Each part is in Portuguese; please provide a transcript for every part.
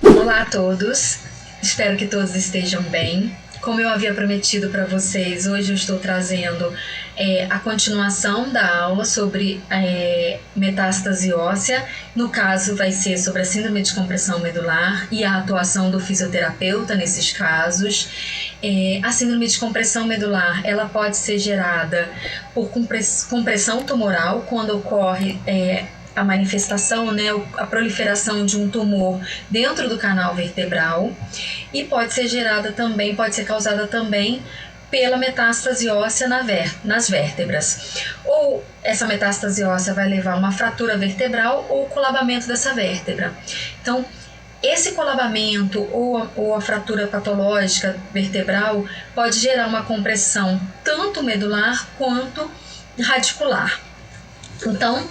Olá a todos, espero que todos estejam bem. Como eu havia prometido para vocês, hoje eu estou trazendo a continuação da aula sobre metástase óssea. No caso, vai ser sobre a síndrome de compressão medular e a atuação do fisioterapeuta nesses casos. A síndrome de compressão medular, ela pode ser gerada por compressão tumoral, quando ocorre a manifestação, a proliferação de um tumor dentro do canal vertebral, e pode ser causada também pela metástase óssea nas vértebras. Ou essa metástase óssea vai levar a uma fratura vertebral ou colabamento dessa vértebra. Então, esse colabamento ou a fratura patológica vertebral pode gerar uma compressão tanto medular quanto radicular. Então,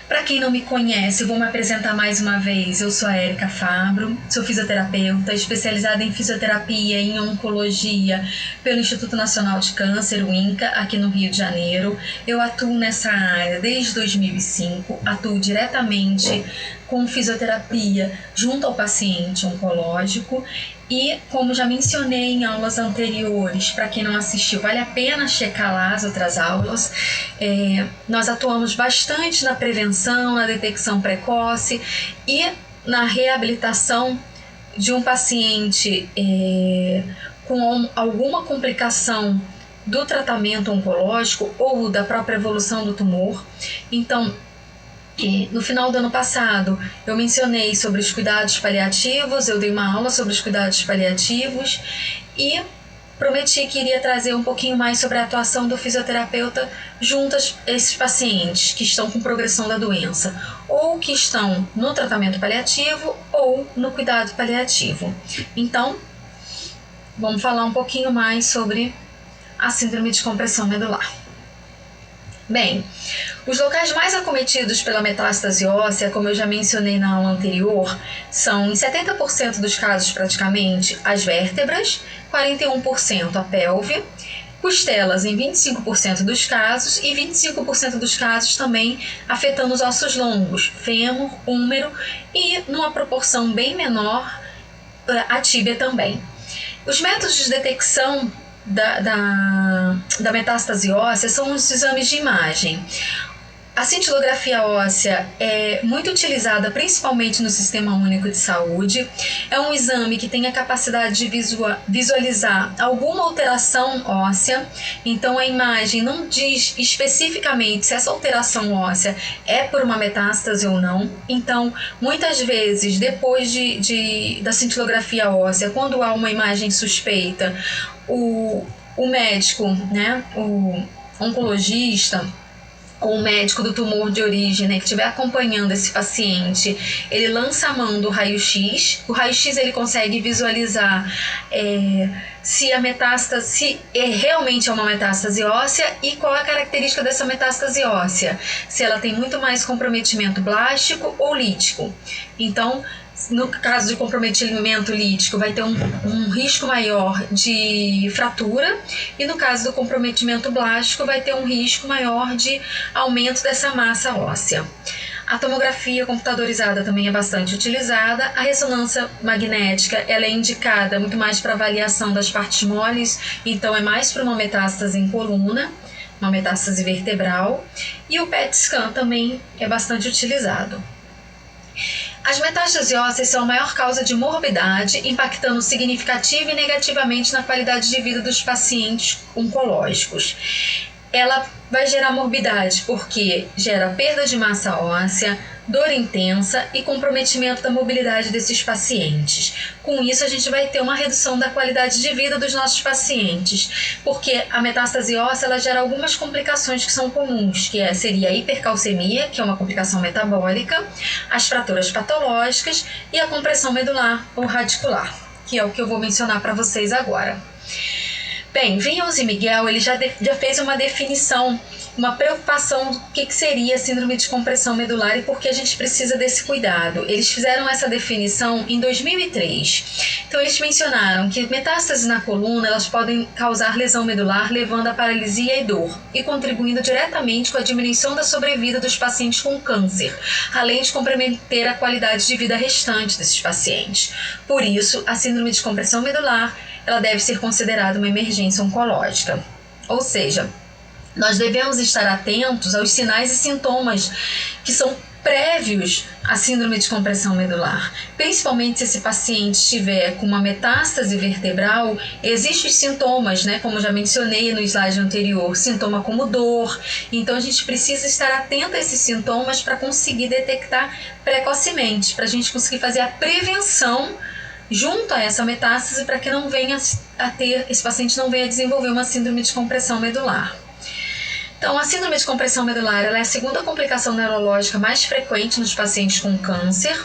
para quem não me conhece, eu vou me apresentar mais uma vez. Eu sou a Érica Fabro, sou fisioterapeuta, especializada em fisioterapia e em oncologia pelo Instituto Nacional de Câncer, o INCA, aqui no Rio de Janeiro. Eu atuo nessa área desde 2005, atuo diretamente com fisioterapia junto ao paciente oncológico. E, como já mencionei em aulas anteriores, para quem não assistiu, vale a pena checar lá as outras aulas. Nós atuamos bastante na prevenção, na detecção precoce e na reabilitação de um paciente com alguma complicação do tratamento oncológico ou da própria evolução do tumor. Então, no final do ano passado, eu mencionei sobre os cuidados paliativos, eu dei uma aula sobre os cuidados paliativos e prometi que iria trazer um pouquinho mais sobre a atuação do fisioterapeuta junto a esses pacientes que estão com progressão da doença, ou que estão no tratamento paliativo ou no cuidado paliativo. Então, vamos falar um pouquinho mais sobre a síndrome de compressão medular. Bem, os locais mais acometidos pela metástase óssea, como eu já mencionei na aula anterior, são em 70% dos casos praticamente as vértebras, 41% a pelve, costelas em 25% dos casos e 25% dos casos também afetando os ossos longos, fêmur, húmero e, numa proporção bem menor, a tíbia também. Os métodos de detecção da metástase óssea são os exames de imagem. A cintilografia óssea é muito utilizada principalmente no Sistema Único de Saúde. É um exame que tem a capacidade de visualizar alguma alteração óssea. Então, a imagem não diz especificamente se essa alteração óssea é por uma metástase ou não. Então, muitas vezes, depois da cintilografia óssea, quando há uma imagem suspeita, o médico, o oncologista, ou o médico do tumor de origem, que estiver acompanhando esse paciente, ele lança a mão do raio-x. O raio-x ele consegue visualizar se a metástase realmente é uma metástase óssea e qual é a característica dessa metástase óssea, se ela tem muito mais comprometimento blástico ou lítico. Então, no caso de comprometimento lítico, vai ter um risco maior de fratura, e no caso do comprometimento blástico, vai ter um risco maior de aumento dessa massa óssea. A tomografia computadorizada também é bastante utilizada. A ressonância magnética ela é indicada muito mais para avaliação das partes moles, então é mais para uma metástase em coluna, uma metástase vertebral, e o PET scan também é bastante utilizado. As metástases ósseas são a maior causa de morbidade, impactando significativa e negativamente na qualidade de vida dos pacientes oncológicos. Ela vai gerar morbidade porque gera perda de massa óssea, dor intensa e comprometimento da mobilidade desses pacientes. Com isso, a gente vai ter uma redução da qualidade de vida dos nossos pacientes, porque a metástase óssea ela gera algumas complicações que são comuns, que seria a hipercalcemia, que é uma complicação metabólica, as fraturas patológicas e a compressão medular ou radicular, que é o que eu vou mencionar para vocês agora. Bem, Vinyals e Miguel ele já fez uma definição uma preocupação do que seria a síndrome de compressão medular e por que a gente precisa desse cuidado. Eles fizeram essa definição em 2003. Então, eles mencionaram que metástases na coluna elas podem causar lesão medular, levando a paralisia e dor, e contribuindo diretamente com a diminuição da sobrevida dos pacientes com câncer, além de comprometer a qualidade de vida restante desses pacientes. Por isso, a síndrome de compressão medular ela deve ser considerada uma emergência oncológica. Ou seja, nós devemos estar atentos aos sinais e sintomas que são prévios à síndrome de compressão medular. Principalmente se esse paciente estiver com uma metástase vertebral, existem os sintomas, né, como já mencionei no slide anterior, sintoma como dor. Então a gente precisa estar atento a esses sintomas para conseguir detectar precocemente, para a gente conseguir fazer a prevenção junto a essa metástase para que não venha a ter, esse paciente não venha a desenvolver uma síndrome de compressão medular. Então, a síndrome de compressão medular ela é a segunda complicação neurológica mais frequente nos pacientes com câncer.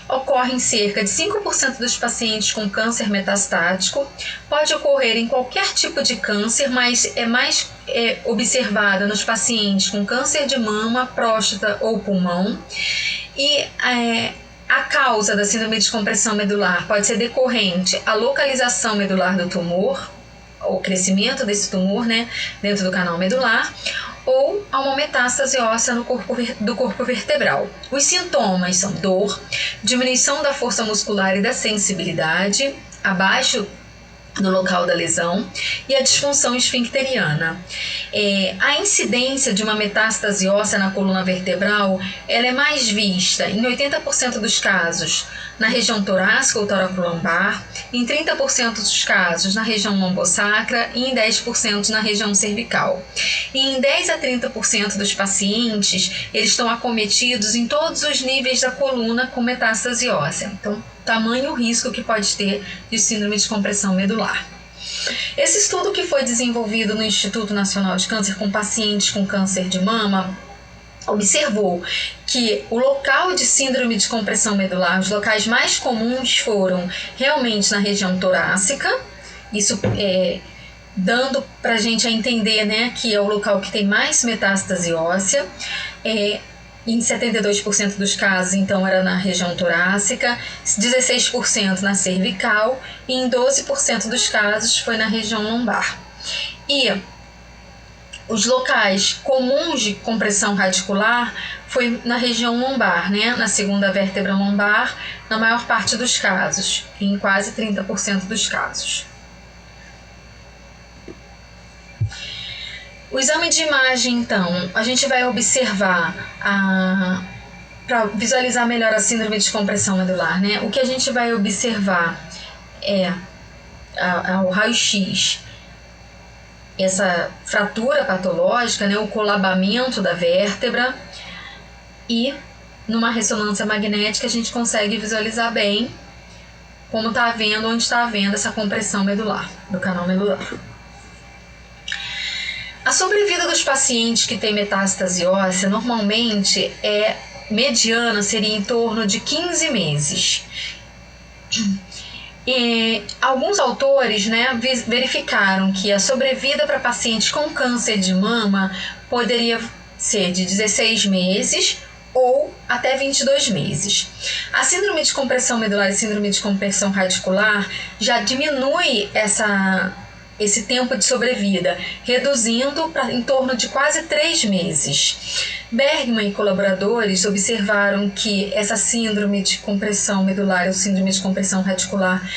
Ocorre em cerca de 5% dos pacientes com câncer metastático. Pode ocorrer em qualquer tipo de câncer, mas é mais observada nos pacientes com câncer de mama, próstata ou pulmão. E a causa da síndrome de compressão medular pode ser decorrente à localização medular do tumor, o crescimento desse tumor, né, dentro do canal medular, ou a uma metástase óssea do corpo vertebral. Os sintomas são dor, diminuição da força muscular e da sensibilidade, abaixo no local da lesão, e a disfunção esfincteriana. A incidência de uma metástase óssea na coluna vertebral ela é mais vista em 80% dos casos na região torácica ou toracolombar, em 30% dos casos na região lombosacra e em 10% na região cervical. E em 10 a 30% dos pacientes, eles estão acometidos em todos os níveis da coluna com metástase óssea. Então, tamanho o risco que pode ter de síndrome de compressão medular. Esse estudo que foi desenvolvido no Instituto Nacional de Câncer com pacientes com câncer de mama observou que o local de síndrome de compressão medular, os locais mais comuns foram realmente na região torácica, isso dando para a gente a entender, né, que é o local que tem mais metástase óssea. Em 72% dos casos, então, era na região torácica, 16% na cervical e em 12% dos casos foi na região lombar. E os locais comuns de compressão radicular foi na região lombar, né? Na segunda vértebra lombar, na maior parte dos casos, em quase 30% dos casos. O exame de imagem, então, a gente vai observar para visualizar melhor a síndrome de compressão medular, né? O que a gente vai observar é o raio-x, essa fratura patológica, né? O colabamento da vértebra, e numa ressonância magnética a gente consegue visualizar bem como está havendo, onde está havendo essa compressão medular, do canal medular. A sobrevida dos pacientes que têm metástase óssea normalmente mediana seria em torno de 15 meses. E alguns autores, né, verificaram que a sobrevida para pacientes com câncer de mama poderia ser de 16 meses ou até 22 meses. A síndrome de compressão medular e síndrome de compressão radicular já diminui esse tempo de sobrevida, reduzindo para em torno de quase 3 meses. Bergman e colaboradores observaram que essa síndrome de compressão medular ou síndrome de compressão radicular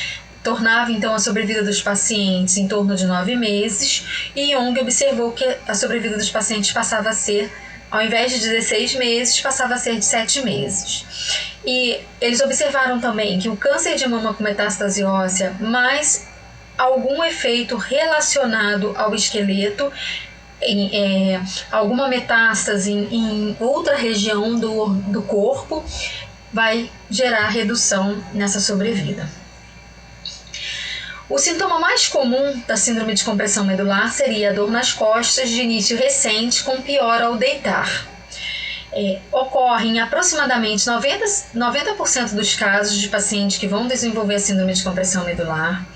tornava então a sobrevida dos pacientes em torno de 9 meses, e Young observou que a sobrevida dos pacientes passava a ser, ao invés de 16 meses, passava a ser de 7 meses. E eles observaram também que o câncer de mama com metástase óssea mais algum efeito relacionado ao esqueleto, alguma metástase em outra região do corpo, vai gerar redução nessa sobrevida. O sintoma mais comum da síndrome de compressão medular seria a dor nas costas de início recente com piora ao deitar. ocorre em aproximadamente 90% dos casos de pacientes que vão desenvolver a síndrome de compressão medular.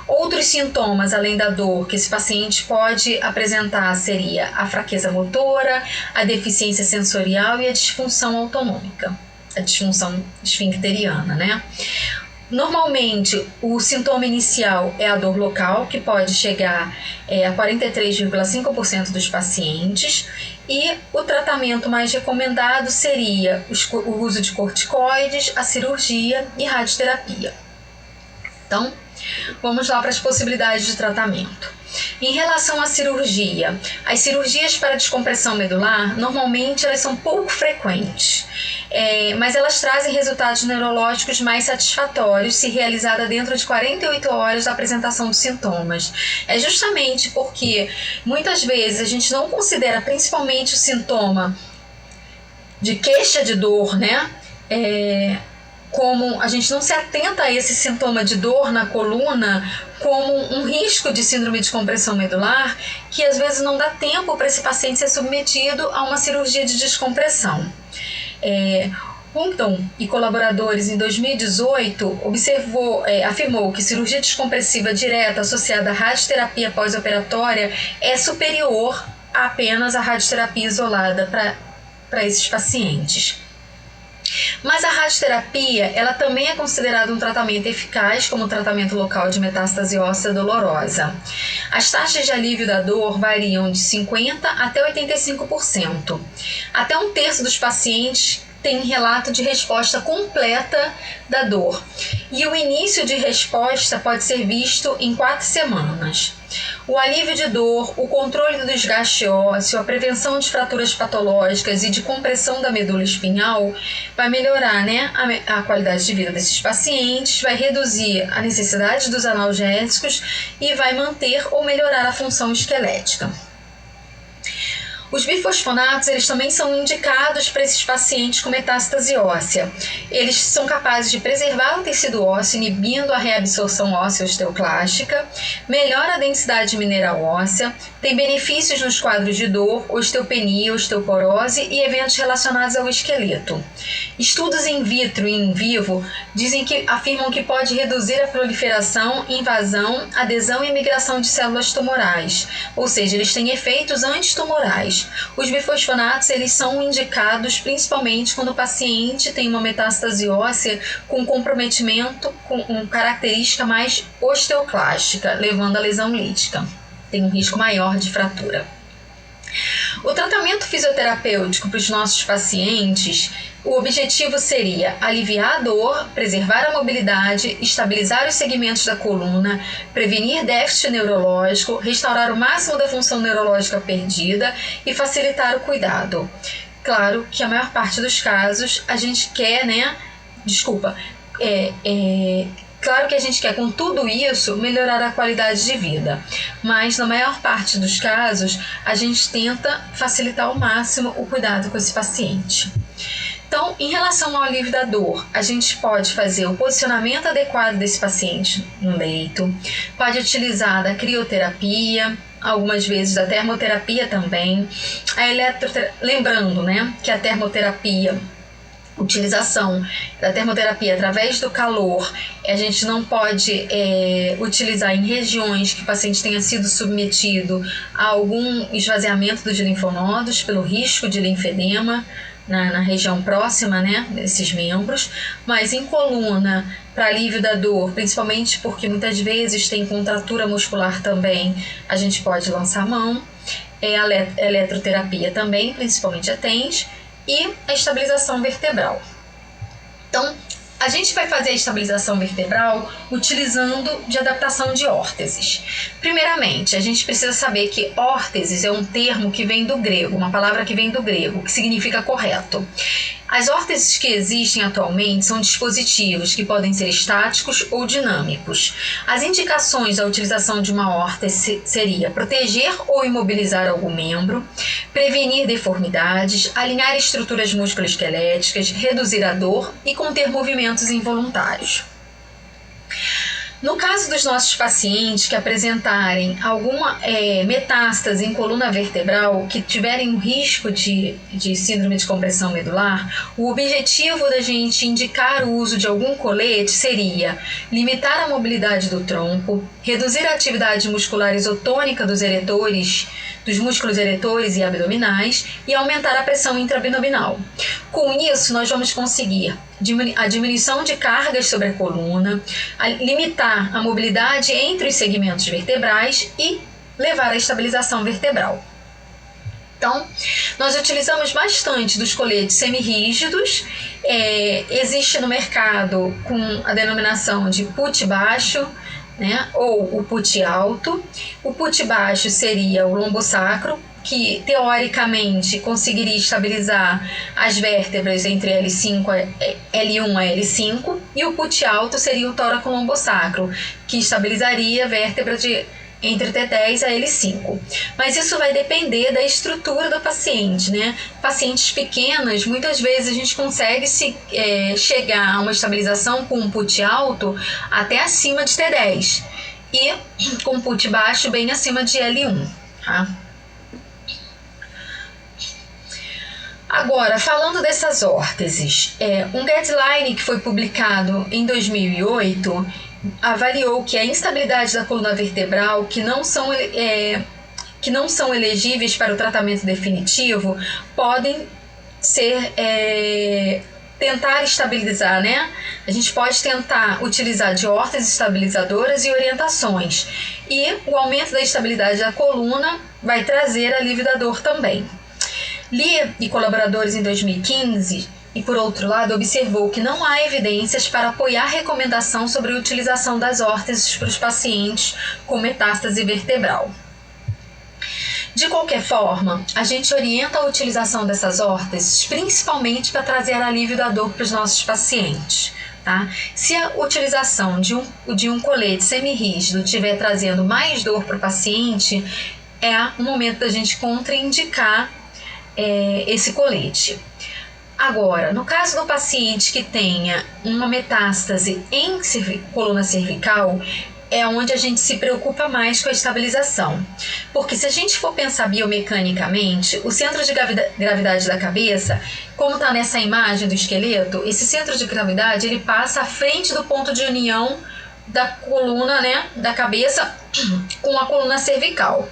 Outros sintomas, além da dor, que esse paciente pode apresentar seria a fraqueza motora, a deficiência sensorial e a disfunção autonômica, a disfunção esfincteriana, né? Normalmente, o sintoma inicial é a dor local, que pode chegar a 43,5% dos pacientes, e o tratamento mais recomendado seria o uso de corticoides, a cirurgia e radioterapia. Então, vamos lá para as possibilidades de tratamento. Em relação à cirurgia, as cirurgias para descompressão medular, normalmente elas são pouco frequentes, mas elas trazem resultados neurológicos mais satisfatórios se realizada dentro de 48 horas da apresentação dos sintomas. É justamente porque muitas vezes a gente não considera principalmente o sintoma de queixa de dor, né? Como a gente não se atenta a esse sintoma de dor na coluna como um risco de síndrome de compressão medular, que às vezes não dá tempo para esse paciente ser submetido a uma cirurgia de descompressão. Hunton e colaboradores, em 2018, afirmou que cirurgia descompressiva direta associada à radioterapia pós-operatória é superior a apenas a radioterapia isolada para esses pacientes. Mas a radioterapia, ela também é considerada um tratamento eficaz como tratamento local de metástase óssea dolorosa. As taxas de alívio da dor variam de 50% até 85%. Até um terço dos pacientes tem relato de resposta completa da dor. E o início de resposta pode ser visto em 4 semanas. O alívio de dor, o controle do desgaste ósseo, a prevenção de fraturas patológicas e de compressão da medula espinhal vai melhorar, né, a qualidade de vida desses pacientes, vai reduzir a necessidade dos analgésicos e vai manter ou melhorar a função esquelética. Os bifosfonatos, eles também são indicados para esses pacientes com metástase óssea. Eles são capazes de preservar o tecido ósseo, inibindo a reabsorção óssea osteoclástica, melhora a densidade mineral óssea, tem benefícios nos quadros de dor, osteopenia, osteoporose e eventos relacionados ao esqueleto. Estudos in vitro e in vivo afirmam que pode reduzir a proliferação, invasão, adesão e migração de células tumorais, ou seja, eles têm efeitos antitumorais. Os bifosfonatos, eles são indicados principalmente quando o paciente tem uma metástase óssea com comprometimento com uma característica mais osteoclástica, levando à lesão lítica. Tem um risco maior de fratura. O tratamento fisioterapêutico para os nossos pacientes, o objetivo seria aliviar a dor, preservar a mobilidade, estabilizar os segmentos da coluna, prevenir déficit neurológico, restaurar o máximo da função neurológica perdida e facilitar o cuidado. Claro que a maior parte dos casos a gente quer, Claro que a gente quer, com tudo isso, melhorar a qualidade de vida, mas na maior parte dos casos, a gente tenta facilitar ao máximo o cuidado com esse paciente. Então, em relação ao alívio da dor, a gente pode fazer o posicionamento adequado desse paciente no leito, pode utilizar da crioterapia, algumas vezes da termoterapia também. Lembrando, né, que a termoterapia, utilização da termoterapia através do calor, a gente não pode utilizar em regiões que o paciente tenha sido submetido a algum esvaziamento dos linfonodos pelo risco de linfedema na região próxima, né, desses membros, mas em coluna, para alívio da dor, principalmente porque muitas vezes tem contratura muscular também, a gente pode lançar a mão, a eletroterapia também, principalmente a TENS, e a estabilização vertebral. Então, a gente vai fazer a estabilização vertebral utilizando de adaptação de órteses. Primeiramente, a gente precisa saber que órteses é um termo que vem do grego, uma palavra que vem do grego, que significa correto. As órteses que existem atualmente são dispositivos que podem ser estáticos ou dinâmicos. As indicações da utilização de uma órtese seria proteger ou imobilizar algum membro, prevenir deformidades, alinhar estruturas musculoesqueléticas, reduzir a dor e conter movimentos involuntários. No caso dos nossos pacientes que apresentarem alguma metástase em coluna vertebral, que tiverem um risco de síndrome de compressão medular, o objetivo da gente indicar o uso de algum colete seria limitar a mobilidade do tronco, reduzir a atividade muscular isotônica dos músculos eretores e abdominais e aumentar a pressão intraabdominal. Com isso, nós vamos conseguir a diminuição de cargas sobre a coluna, limitar a mobilidade entre os segmentos vertebrais e levar à estabilização vertebral. Então, nós utilizamos bastante dos coletes semirrígidos. Existe no mercado com a denominação de put baixo, né, ou o put alto. O put baixo seria o lombosacro, que teoricamente conseguiria estabilizar as vértebras entre L1 a L5, e o put alto seria o tóraco-lombosacro, que estabilizaria a vértebra entre T10 a L5. Mas isso vai depender da estrutura do paciente, né? Pacientes pequenos, muitas vezes a gente consegue chegar a uma estabilização com um put alto até acima de T10 e com put baixo bem acima de L1, tá? Agora, falando dessas órteses, um guideline que foi publicado em 2008 avaliou que a instabilidade da coluna vertebral, que não são elegíveis para o tratamento definitivo, podem ser tentar estabilizar, né? A gente pode tentar utilizar de órteses estabilizadoras e orientações, e o aumento da estabilidade da coluna vai trazer alívio da dor também. Lee e colaboradores em 2015, e por outro lado, observou que não há evidências para apoiar a recomendação sobre a utilização das órteses para os pacientes com metástase vertebral. De qualquer forma, a gente orienta a utilização dessas órteses principalmente para trazer alívio da dor para os nossos pacientes. Tá? Se a utilização de um colete semirrígido estiver trazendo mais dor para o paciente, é o momento da gente contraindicar esse colete. Agora, no caso do paciente que tenha uma metástase em coluna cervical, é onde a gente se preocupa mais com a estabilização. Porque se a gente for pensar biomecanicamente, o centro de gravidade da cabeça, como está nessa imagem do esqueleto, esse centro de gravidade ele passa à frente do ponto de união da coluna, né, da cabeça com a coluna cervical.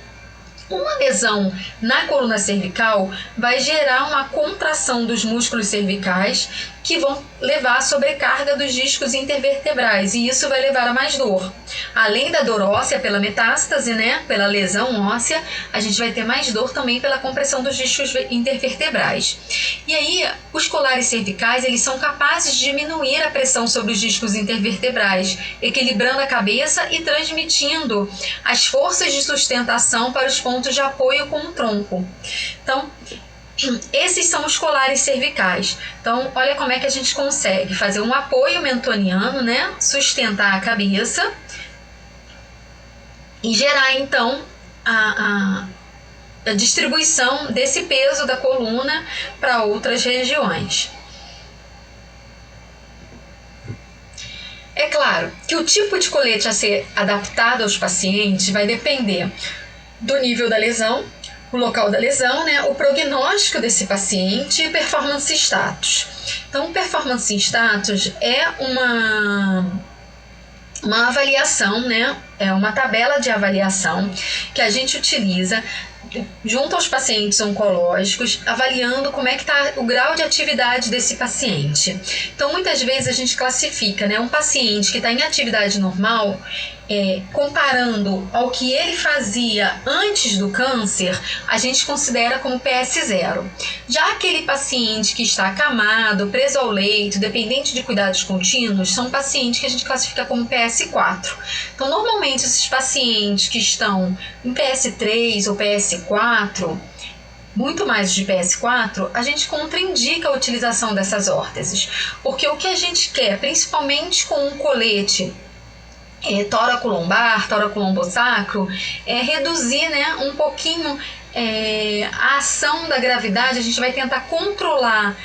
Uma lesão na coluna cervical vai gerar uma contração dos músculos cervicais que vão levar à sobrecarga dos discos intervertebrais, e isso vai levar a mais dor. Além da dor óssea pela metástase, né, pela lesão óssea, a gente vai ter mais dor também pela compressão dos discos intervertebrais. E aí, os colares cervicais, eles são capazes de diminuir a pressão sobre os discos intervertebrais, equilibrando a cabeça e transmitindo as forças de sustentação para os pontos de apoio com o tronco. Então, esses são os colares cervicais. Então, olha como é que a gente consegue fazer um apoio mentoniano, né? Sustentar a cabeça e gerar, então, a distribuição desse peso da coluna para outras regiões. É claro que o tipo de colete a ser adaptado aos pacientes vai depender do nível da lesão, o local da lesão, né, o prognóstico desse paciente e performance status. Então, o performance status é uma avaliação, né, é uma tabela de avaliação que a gente utiliza junto aos pacientes oncológicos, avaliando como é que está o grau de atividade desse paciente. Então, muitas vezes a gente classifica, né, um paciente que está em atividade normal, comparando ao que ele fazia antes do câncer, a gente considera como PS0. Já aquele paciente que está acamado, preso ao leito, dependente de cuidados contínuos, são pacientes que a gente classifica como PS4. Então, normalmente, esses pacientes que estão em PS3 ou PS4, muito mais de PS4, a gente contraindica a utilização dessas órteses, porque o que a gente quer, principalmente com um colete tóraco-lombar, tóraco-lombosacro, é reduzir, né, um pouquinho a ação da gravidade. A gente vai tentar controlar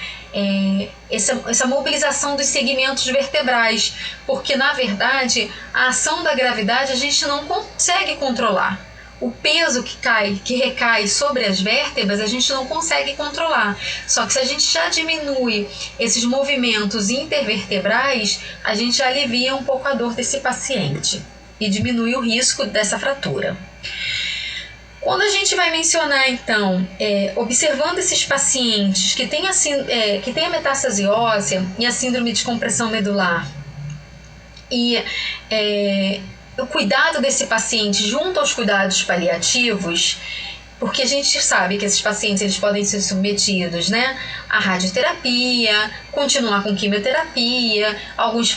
essa mobilização dos segmentos vertebrais, porque na verdade a ação da gravidade a gente não consegue controlar. O peso que recai sobre as vértebras a gente não consegue controlar. Só que se a gente já diminui esses movimentos intervertebrais, a gente já alivia um pouco a dor desse paciente e diminui o risco dessa fratura. Quando a gente vai mencionar, então, observando esses pacientes que têm a metástase óssea e a síndrome de compressão medular e o cuidado desse paciente junto aos cuidados paliativos, porque a gente sabe que esses pacientes eles podem ser submetidos, né, à radioterapia, continuar com quimioterapia, alguns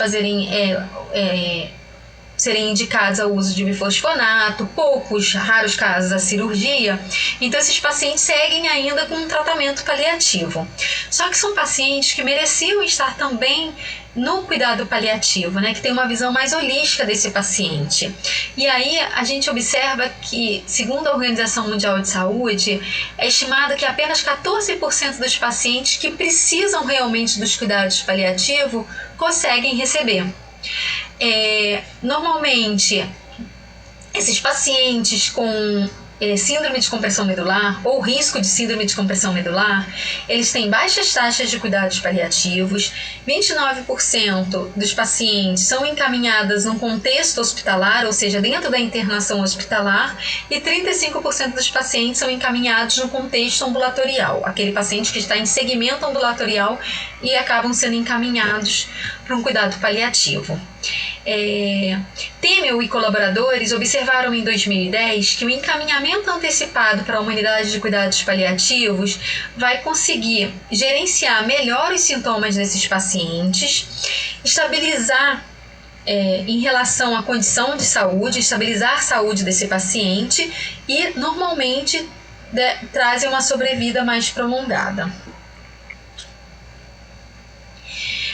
serem indicados ao uso de bifosfonato, poucos, raros casos, a cirurgia. Então, esses pacientes seguem ainda com um tratamento paliativo. Só que são pacientes que mereciam estar também no cuidado paliativo, né, que tem uma visão mais holística desse paciente. E aí a gente observa que, segundo a Organização Mundial de Saúde, é estimado que apenas 14% dos pacientes que precisam realmente dos cuidados paliativos conseguem receber. Normalmente, esses pacientes com síndrome de compressão medular ou risco de síndrome de compressão medular, eles têm baixas taxas de cuidados paliativos, 29% dos pacientes são encaminhadas num contexto hospitalar, ou seja, dentro da internação hospitalar, e 35% dos pacientes são encaminhados no contexto ambulatorial, aquele paciente que está em segmento ambulatorial e acabam sendo encaminhados para um cuidado paliativo. Temel e colaboradores observaram em 2010 que o encaminhamento antecipado para a unidade de cuidados paliativos vai conseguir gerenciar melhor os sintomas desses pacientes, estabilizar em relação à condição de saúde, estabilizar a saúde desse paciente e normalmente trazem uma sobrevida mais prolongada.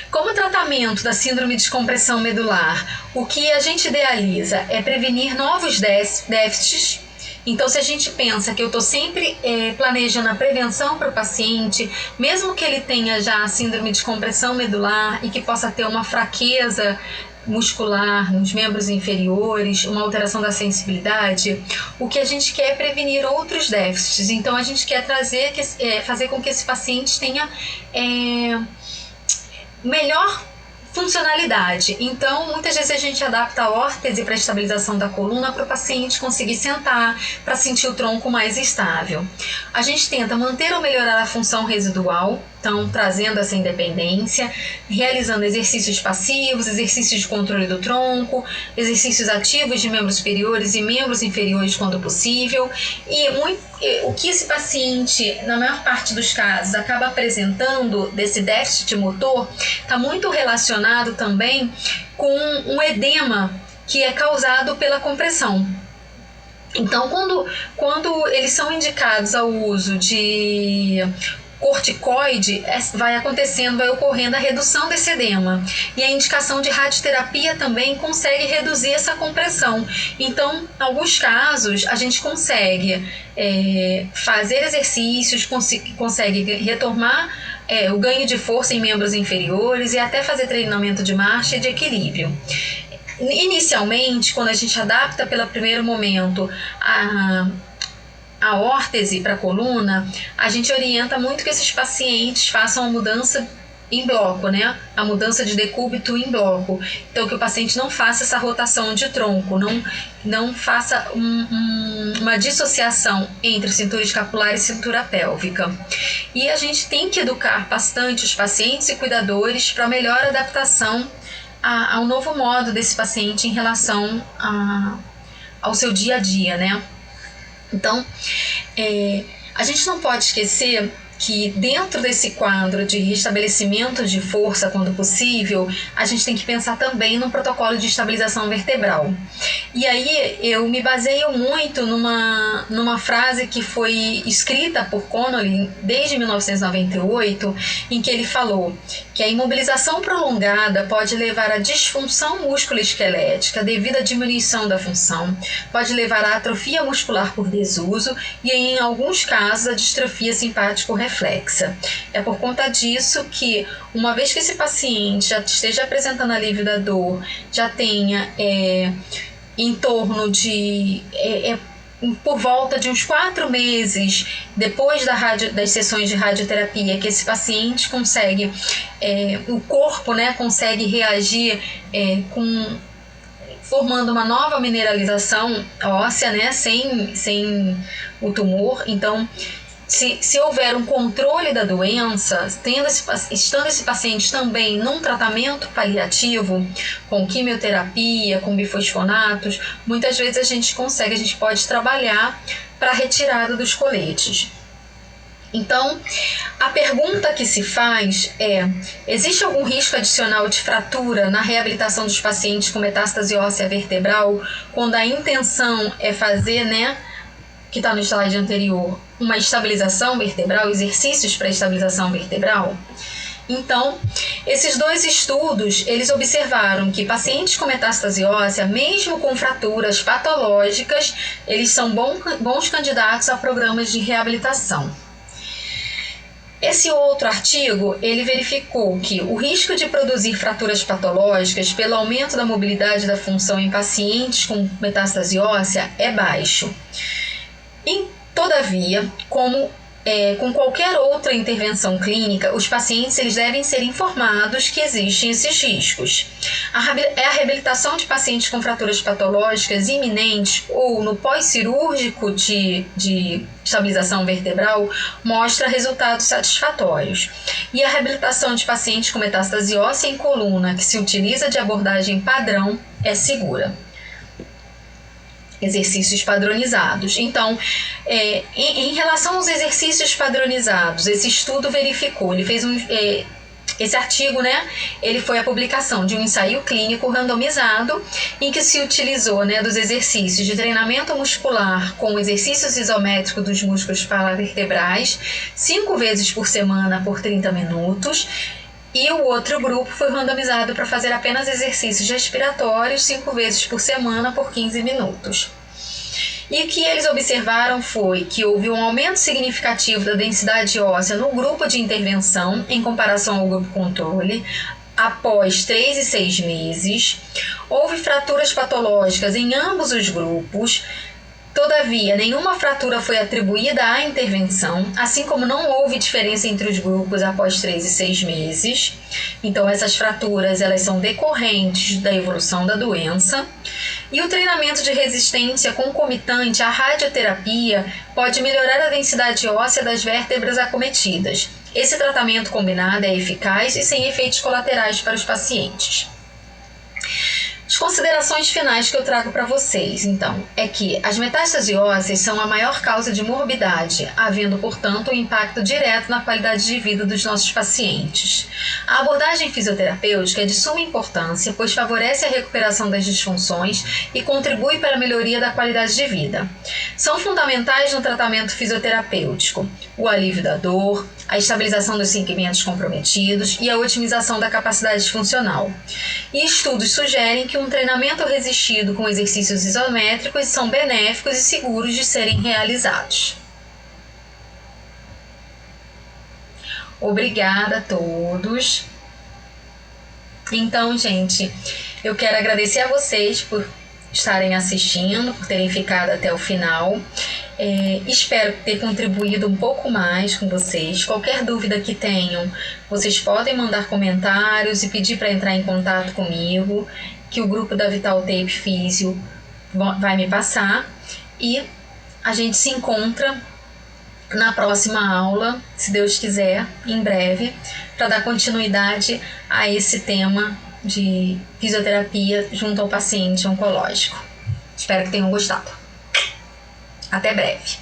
Como tratamento da síndrome de compressão medular, o que a gente idealiza é prevenir novos déficits. Então, se a gente pensa que eu estou sempre planejando a prevenção para o paciente, mesmo que ele tenha já a síndrome de compressão medular e que possa ter uma fraqueza muscular nos membros inferiores, uma alteração da sensibilidade, o que a gente quer é prevenir outros déficits. Então, a gente quer fazer com que esse paciente tenha melhor funcionalidade. Então, muitas vezes a gente adapta a órtese para estabilização da coluna para o paciente conseguir sentar, para sentir o tronco mais estável. A gente tenta manter ou melhorar a função residual, então trazendo essa independência, realizando exercícios passivos, exercícios de controle do tronco, exercícios ativos de membros superiores e membros inferiores quando possível. E o que esse paciente, na maior parte dos casos, acaba apresentando desse déficit motor está muito relacionado também com um edema que é causado pela compressão. Então, quando eles são indicados ao uso de corticoide, vai ocorrendo a redução desse edema. E a indicação de radioterapia também consegue reduzir essa compressão. Então, em alguns casos, a gente consegue fazer exercícios, consegue retomar o ganho de força em membros inferiores e até fazer treinamento de marcha e de equilíbrio. Inicialmente, quando a gente adapta pelo primeiro momento a órtese para a coluna, a gente orienta muito que esses pacientes façam a mudança em bloco, né? A mudança de decúbito em bloco. Então, que o paciente não faça essa rotação de tronco, não faça uma dissociação entre cintura escapular e cintura pélvica. E a gente tem que educar bastante os pacientes e cuidadores para melhor adaptação ao novo modo desse paciente em relação ao seu dia a dia, né? Então, a gente não pode esquecer que dentro desse quadro de restabelecimento de força quando possível, a gente tem que pensar também no protocolo de estabilização vertebral. E aí eu me baseio muito numa frase que foi escrita por Connolly desde 1998, em que ele falou que a imobilização prolongada pode levar à disfunção musculoesquelética devido à diminuição da função, pode levar à atrofia muscular por desuso e, em alguns casos, à distrofia simpático-reflexa. É por conta disso que, uma vez que esse paciente já esteja apresentando alívio da dor, já tenha em torno de por volta de uns 4 meses depois das sessões de radioterapia, que esse paciente consegue, o corpo, né, consegue reagir formando uma nova mineralização óssea, né, sem o tumor. Então, se houver um controle da doença, estando esse paciente também num tratamento paliativo, com quimioterapia, com bifosfonatos, muitas vezes a gente pode trabalhar para a retirada dos coletes. Então, a pergunta que se faz é: existe algum risco adicional de fratura na reabilitação dos pacientes com metástase óssea vertebral, quando a intenção é fazer, né, que está no slide anterior, uma estabilização vertebral, exercícios para estabilização vertebral? Então, esses 2 estudos, eles observaram que pacientes com metástase óssea, mesmo com fraturas patológicas, eles são bons candidatos a programas de reabilitação. Esse outro artigo, ele verificou que o risco de produzir fraturas patológicas pelo aumento da mobilidade da função em pacientes com metástase óssea é baixo. Todavia, como com qualquer outra intervenção clínica, os pacientes eles devem ser informados que existem esses riscos. A reabilitação de pacientes com fraturas patológicas iminentes ou no pós-cirúrgico de estabilização vertebral mostra resultados satisfatórios. E a reabilitação de pacientes com metástase óssea em coluna, que se utiliza de abordagem padrão, é segura. Exercícios padronizados. Então, em relação aos exercícios padronizados, esse estudo verificou, ele fez esse artigo, né, ele foi a publicação de um ensaio clínico randomizado em que se utilizou, né, dos exercícios de treinamento muscular com exercícios isométricos dos músculos paravertebrais 5 vezes por semana por 30 minutos. E o outro grupo foi randomizado para fazer apenas exercícios respiratórios 5 vezes por semana por 15 minutos. E o que eles observaram foi que houve um aumento significativo da densidade óssea no grupo de intervenção em comparação ao grupo controle após 3 e 6 meses. Houve fraturas patológicas em ambos os grupos. Todavia, nenhuma fratura foi atribuída à intervenção, assim como não houve diferença entre os grupos após 3 e 6 meses. Então, essas fraturas elas são decorrentes da evolução da doença. E o treinamento de resistência concomitante à radioterapia pode melhorar a densidade óssea das vértebras acometidas. Esse tratamento combinado é eficaz e sem efeitos colaterais para os pacientes. As considerações finais que eu trago para vocês, então, é que as metástases ósseas são a maior causa de morbidade, havendo, portanto, um impacto direto na qualidade de vida dos nossos pacientes. A abordagem fisioterapêutica é de suma importância, pois favorece a recuperação das disfunções e contribui para a melhoria da qualidade de vida. São fundamentais no tratamento fisioterapêutico o alívio da dor, a estabilização dos segmentos comprometidos e a otimização da capacidade funcional. E estudos sugerem que um treinamento resistido com exercícios isométricos são benéficos e seguros de serem realizados. Obrigada a todos. Então, gente, eu quero agradecer a vocês por estarem assistindo, por terem ficado até o final. Espero ter contribuído um pouco mais com vocês. Qualquer dúvida que tenham, vocês podem mandar comentários e pedir para entrar em contato comigo, que o grupo da Vital Tape Físio vai me passar. E a gente se encontra na próxima aula, se Deus quiser, em breve, para dar continuidade a esse tema de fisioterapia junto ao paciente oncológico. Espero que tenham gostado. Até breve.